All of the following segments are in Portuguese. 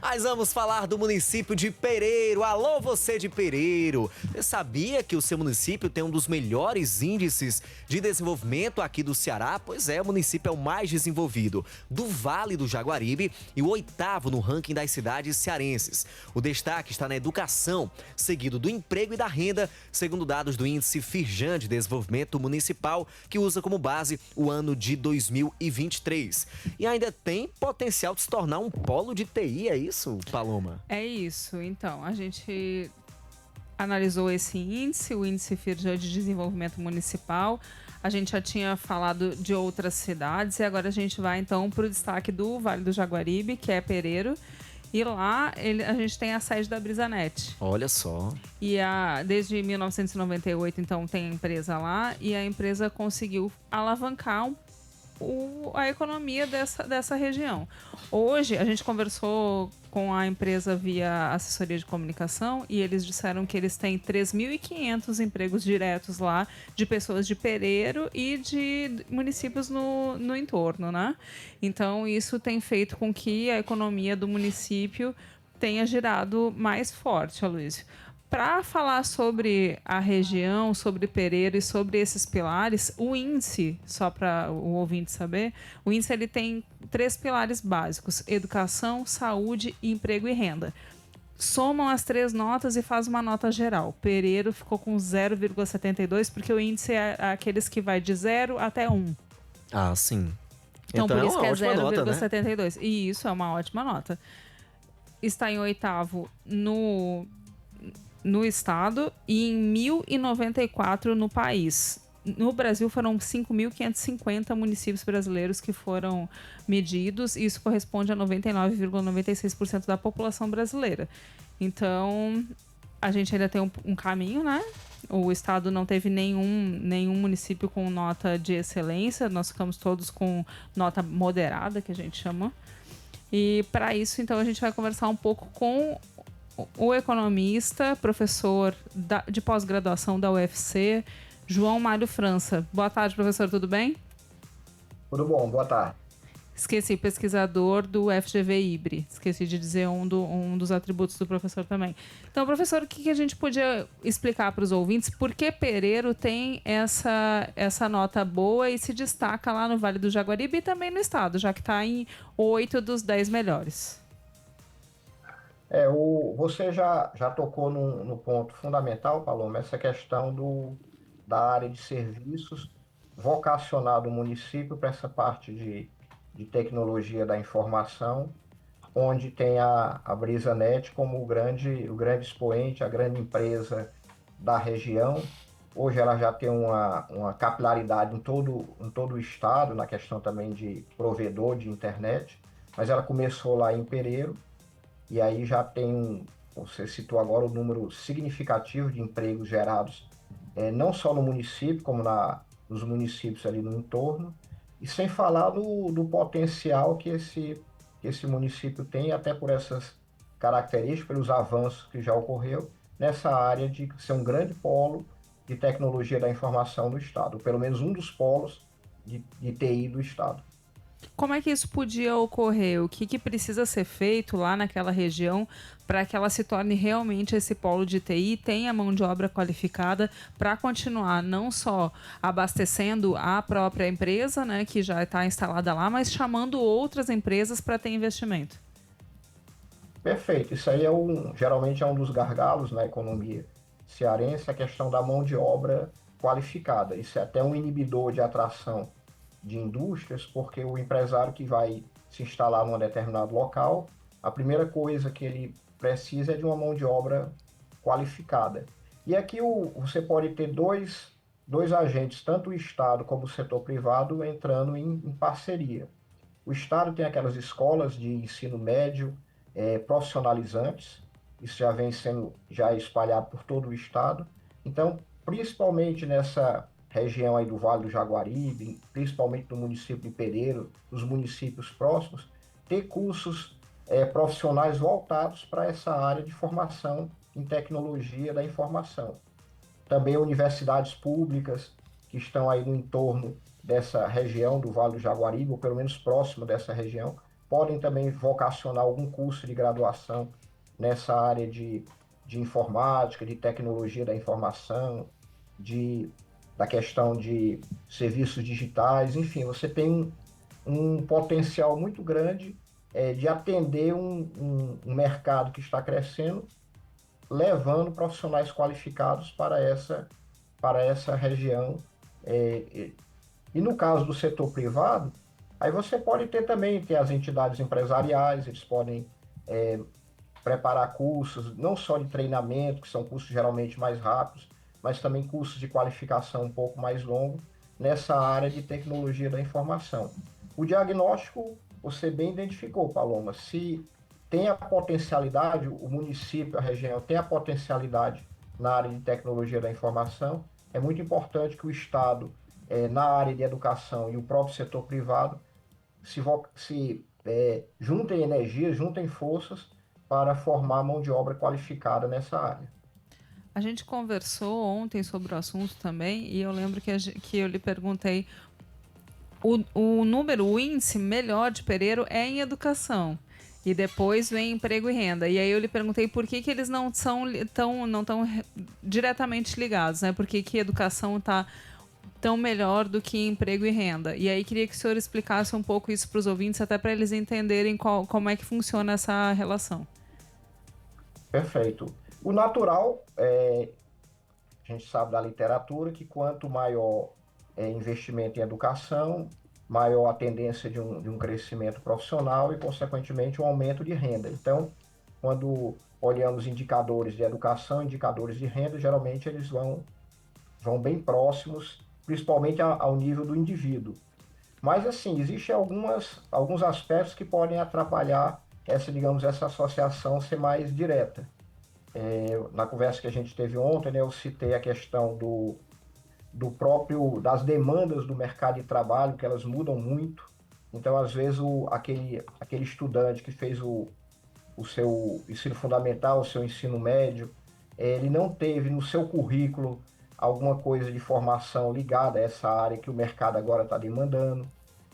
Mas vamos falar do município de Pereiro. Alô, você de Pereiro! Você sabia que o seu município tem um dos melhores índices de desenvolvimento aqui do Ceará? Pois é, o município é o mais desenvolvido do Vale do Jaguaribe e o 8º no ranking das cidades cearenses. O destaque está na educação, seguido do emprego e da renda, segundo dados do Índice Firjan de Desenvolvimento Municipal, que usa como base o ano de 2023. E ainda tem potencial de se tornar um polo de TI, é isso, Paloma? É isso. Então, a gente analisou esse índice, o Índice Firjan de Desenvolvimento Municipal. A gente já tinha falado de outras cidades e agora a gente vai então para o destaque do Vale do Jaguaribe, que é Pereiro. E lá a gente tem a sede da Brisanet. Olha só. E desde 1998, então, tem a empresa lá e a empresa conseguiu alavancar a economia dessa região. Hoje, a gente conversou com a empresa via assessoria de comunicação e eles disseram que eles têm 3.500 empregos diretos lá de pessoas de Pereiro e de municípios no entorno, né? Então, isso tem feito com que a economia do município tenha girado mais forte, Aloysio. Para falar sobre a região, sobre Pereira e sobre esses pilares, o índice, só para o ouvinte saber, o índice ele tem 3 pilares básicos: educação, saúde, emprego e renda. Somam as 3 notas e faz uma nota geral. Pereiro ficou com 0,72, porque o índice é aqueles que vai de 0 até 1. Ah, sim. Então por isso que é ótima nota, né? 0,72. E isso é uma ótima nota. Está em 8º no estado e em 1.094 no país. No Brasil foram 5.550 municípios brasileiros que foram medidos e isso corresponde a 99,96% da população brasileira. Então, a gente ainda tem um caminho, né? O estado não teve nenhum município com nota de excelência, nós ficamos todos com nota moderada, que a gente chama. E para isso, então, a gente vai conversar um pouco com o economista, professor de pós-graduação da UFC, João Mário França. Boa tarde, professor, tudo bem? Tudo bom, boa tarde. Esqueci, pesquisador do FGV IBRE. Esqueci de dizer um dos atributos do professor também. Então, professor, o que a gente podia explicar para os ouvintes? Por que Pereiro tem essa nota boa e se destaca lá no Vale do Jaguaribe e também no estado, já que está em 8 dos 10 melhores? Você já tocou no ponto fundamental, Paloma, essa questão da área de serviços, vocacionar do município para essa parte de tecnologia da informação, onde tem a Brisanet como o grande expoente, a grande empresa da região. Hoje ela já tem uma capilaridade em todo o estado, na questão também de provedor de internet, mas ela começou lá em Pereiro, e aí já tem, você citou agora, o número significativo de empregos gerados, não só no município, como nos municípios ali no entorno, e sem falar do potencial que esse município tem, até por essas características, pelos avanços que já ocorreu nessa área de ser um grande polo de tecnologia da informação do Estado, ou pelo menos um dos polos de TI do Estado. Como é que isso podia ocorrer? O que precisa ser feito lá naquela região para que ela se torne realmente esse polo de TI, tenha mão de obra qualificada para continuar não só abastecendo a própria empresa, né, que já está instalada lá, mas chamando outras empresas para ter investimento? Perfeito, isso aí geralmente é um dos gargalos na economia cearense, a questão da mão de obra qualificada. Isso é até um inibidor de atração de indústrias, porque o empresário que vai se instalar num determinado local, a primeira coisa que ele precisa é de uma mão de obra qualificada. E aqui você pode ter dois agentes, tanto o Estado como o setor privado, entrando em parceria. O Estado tem aquelas escolas de ensino médio profissionalizantes, isso já vem sendo já espalhado por todo o Estado. Então, principalmente nessa região aí do Vale do Jaguaribe, principalmente no município de Pereiro, os municípios próximos, ter cursos profissionais voltados para essa área de formação em tecnologia da informação. Também universidades públicas que estão aí no entorno dessa região do Vale do Jaguaribe, ou pelo menos próximo dessa região, podem também vocacionar algum curso de graduação nessa área de informática, de tecnologia da informação, da questão de serviços digitais, enfim, você tem um potencial muito grande de atender um mercado que está crescendo, levando profissionais qualificados para essa região. E no caso do setor privado, aí você pode ter as entidades empresariais, eles podem preparar cursos, não só de treinamento, que são cursos geralmente mais rápidos, mas também cursos de qualificação um pouco mais longos nessa área de tecnologia da informação. O diagnóstico, você bem identificou, Paloma, se tem a potencialidade, o município, a região tem a potencialidade na área de tecnologia da informação, é muito importante que o Estado, na área de educação e o próprio setor privado, juntem energias, juntem forças para formar mão de obra qualificada nessa área. A gente conversou ontem sobre o assunto também e eu lembro que eu lhe perguntei o índice melhor de Pereiro é em educação e depois vem emprego e renda. E aí eu lhe perguntei por que eles não estão diretamente ligados, né? Por que educação está tão melhor do que emprego e renda. E aí queria que o senhor explicasse um pouco isso para os ouvintes, até para eles entenderem como é que funciona essa relação. Perfeito. O natural, a gente sabe da literatura que quanto maior investimento em educação, maior a tendência de um crescimento profissional e, consequentemente, um aumento de renda. Então, quando olhamos indicadores de educação, indicadores de renda, geralmente eles vão bem próximos, principalmente ao nível do indivíduo. Mas, assim, existem alguns aspectos que podem atrapalhar essa associação ser mais direta. Na conversa que a gente teve ontem, né, eu citei a questão das demandas do mercado de trabalho, que elas mudam muito. Então, às vezes, aquele estudante que fez o seu ensino fundamental, o seu ensino médio, ele não teve no seu currículo alguma coisa de formação ligada a essa área que o mercado agora está demandando.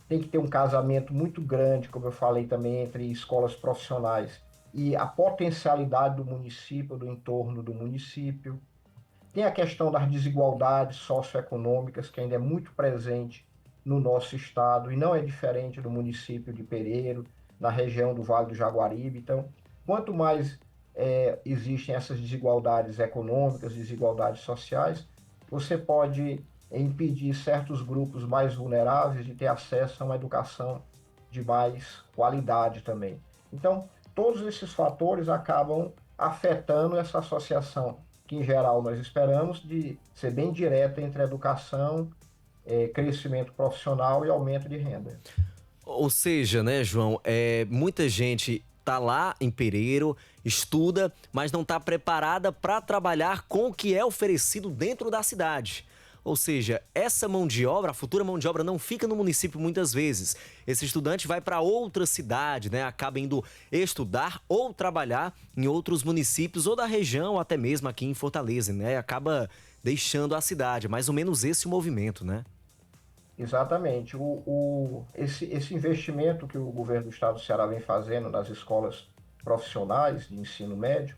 Tem que ter um casamento muito grande, como eu falei também, entre escolas profissionais e a potencialidade do município, do entorno do município. Tem a questão das desigualdades socioeconômicas, que ainda é muito presente no nosso estado, e não é diferente do município de Pereiro, na região do Vale do Jaguaribe. Então, quanto mais existem essas desigualdades econômicas, desigualdades sociais, você pode impedir certos grupos mais vulneráveis de ter acesso a uma educação de mais qualidade também. Então, todos esses fatores acabam afetando essa associação, que em geral nós esperamos de ser bem direta entre educação, crescimento profissional e aumento de renda. Ou seja, né, João, muita gente tá lá em Pereiro, estuda, mas não está preparada para trabalhar com o que é oferecido dentro da cidade. Ou seja, essa mão de obra, a futura mão de obra, não fica no município muitas vezes. Esse estudante vai para outra cidade, né? Acaba indo estudar ou trabalhar em outros municípios ou da região, ou até mesmo aqui em Fortaleza, né? Acaba deixando a cidade. Mais ou menos esse o movimento, né? Exatamente. Esse investimento que o governo do estado do Ceará vem fazendo nas escolas profissionais de ensino médio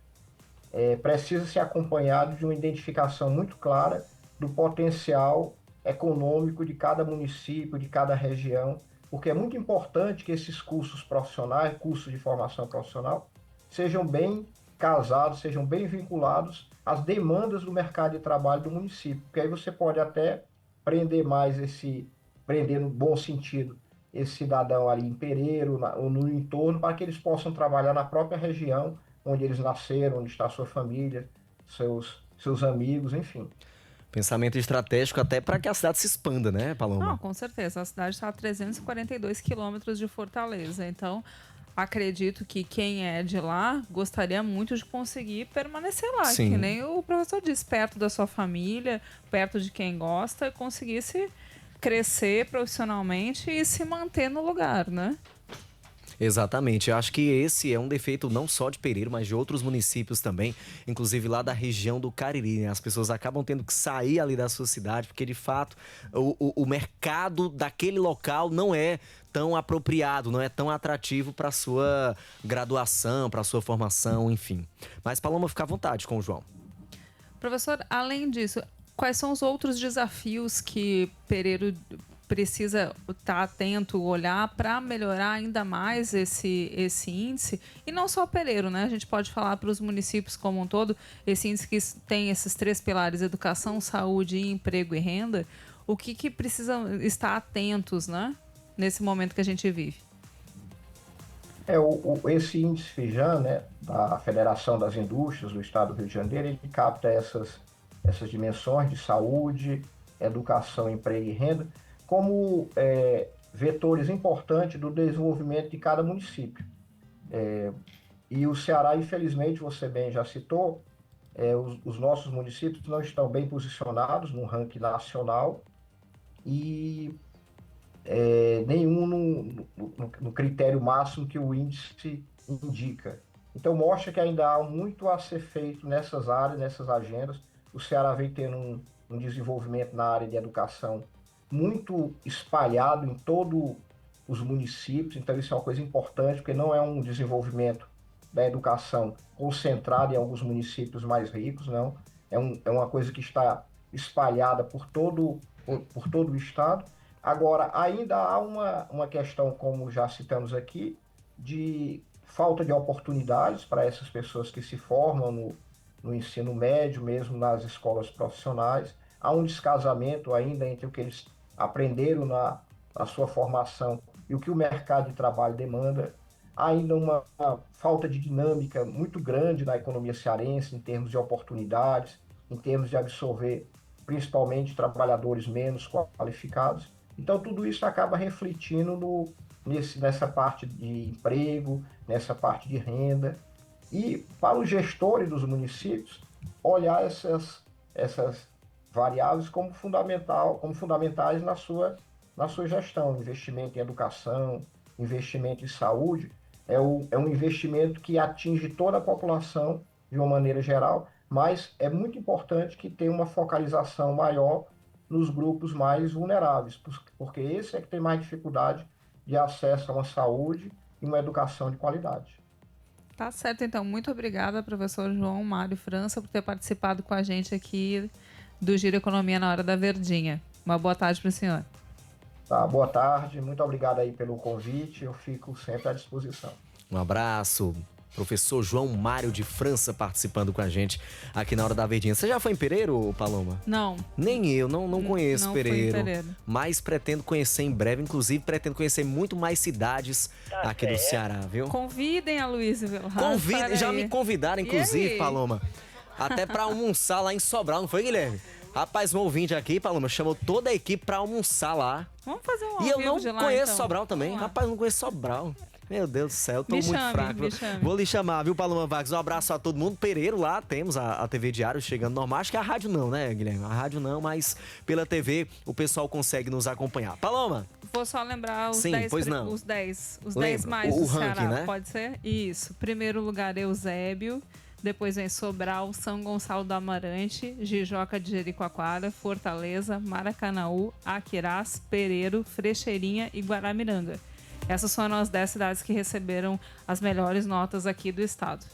precisa ser acompanhado de uma identificação muito clara do potencial econômico de cada município, de cada região, porque é muito importante que esses cursos profissionais, cursos de formação profissional, sejam bem casados, sejam bem vinculados às demandas do mercado de trabalho do município, porque aí você pode até prender no bom sentido, esse cidadão ali em Pereiro, ou no entorno, para que eles possam trabalhar na própria região onde eles nasceram, onde está a sua família, seus amigos, enfim. Pensamento estratégico até para que a cidade se expanda, né, Paloma? Não, com certeza. A cidade está a 342 quilômetros de Fortaleza. Então, acredito que quem é de lá gostaria muito de conseguir permanecer lá. Sim. Que nem o professor disse, perto da sua família, perto de quem gosta, conseguisse crescer profissionalmente e se manter no lugar, né? Exatamente, eu acho que esse é um defeito não só de Pereiro, mas de outros municípios também, inclusive lá da região do Cariri, né? As pessoas acabam tendo que sair ali da sua cidade, porque de fato o mercado daquele local não é tão apropriado, não é tão atrativo para sua graduação, para sua formação, enfim. Mas, Paloma, fica à vontade com o João. Professor, além disso, quais são os outros desafios que Pereiro precisa estar atento, olhar para melhorar ainda mais esse índice? E não só Pereiro, né? A gente pode falar para os municípios como um todo, esse índice que tem esses 3 pilares, educação, saúde, emprego e renda, o que precisam estar atentos, né? Nesse momento que a gente vive. Esse índice Fijan, né, da Federação das Indústrias do Estado do Rio de Janeiro, ele capta essas dimensões de saúde, educação, emprego e renda, como vetores importantes do desenvolvimento de cada município. E o Ceará, infelizmente, você bem já citou, os nossos municípios não estão bem posicionados no ranking nacional e nenhum no critério máximo que o índice indica. Então, mostra que ainda há muito a ser feito nessas áreas, nessas agendas. O Ceará vem tendo um desenvolvimento na área de educação muito espalhado em todos os municípios, então isso é uma coisa importante, porque não é um desenvolvimento da educação concentrado em alguns municípios mais ricos, não. É uma coisa que está espalhada por todo o estado. Agora, ainda há uma questão, como já citamos aqui, de falta de oportunidades para essas pessoas que se formam no ensino médio, mesmo nas escolas profissionais. Há um descasamento ainda entre o que eles aprenderam na sua formação e o que o mercado de trabalho demanda. Há ainda uma falta de dinâmica muito grande na economia cearense, em termos de oportunidades, em termos de absorver principalmente trabalhadores menos qualificados. Então, tudo isso acaba refletindo nessa parte de emprego, nessa parte de renda. E para os gestores dos municípios, olhar essas variáveis como fundamentais na sua gestão. Investimento em educação, investimento em saúde, é um investimento que atinge toda a população de uma maneira geral, mas é muito importante que tenha uma focalização maior nos grupos mais vulneráveis, porque esse é que tem mais dificuldade de acesso a uma saúde e uma educação de qualidade. Tá certo, então. Muito obrigada, professor João Mário França, por ter participado com a gente aqui do Giro Economia na Hora da Verdinha. Uma boa tarde para o senhor. Tá, boa tarde, muito obrigado aí pelo convite, eu fico sempre à disposição. Um abraço. Professor João Mário de França participando com a gente aqui na Hora da Verdinha. Você já foi em Pereiro, Paloma? Não. Nem eu, não conheço não Pereiro. Fui em Pereiro. Mas pretendo conhecer em breve. Inclusive, pretendo conhecer muito mais cidades aqui do Ceará, viu? Convidem a Luísa Velar. Já me convidaram, inclusive, Paloma, até pra almoçar lá em Sobral, não foi, Guilherme? Rapaz, um ouvinte aqui, Paloma, chamou toda a equipe pra almoçar lá. Vamos fazer um E eu não de lá, conheço então. Sobral também. Rapaz, eu não conheço Sobral. Meu Deus do céu, tô muito fraco. Me chame. Vou lhe chamar, viu, Paloma Vargas? Um abraço a todo mundo. Pereiro lá, temos a TV Diário chegando normal. Acho que a rádio não, né, Guilherme? A rádio não, mas pela TV o pessoal consegue nos acompanhar. Paloma? Vou só lembrar os 10 mais o do ranking, Ceará, né? Pode ser? Isso. Primeiro lugar, Eusébio. Depois vem Sobral, São Gonçalo do Amarante, Jijoca de Jericoacoara, Fortaleza, Maracanaú, Aquirás, Pereiro, Frecheirinha e Guaramiranga. Essas foram as 10 cidades que receberam as melhores notas aqui do estado.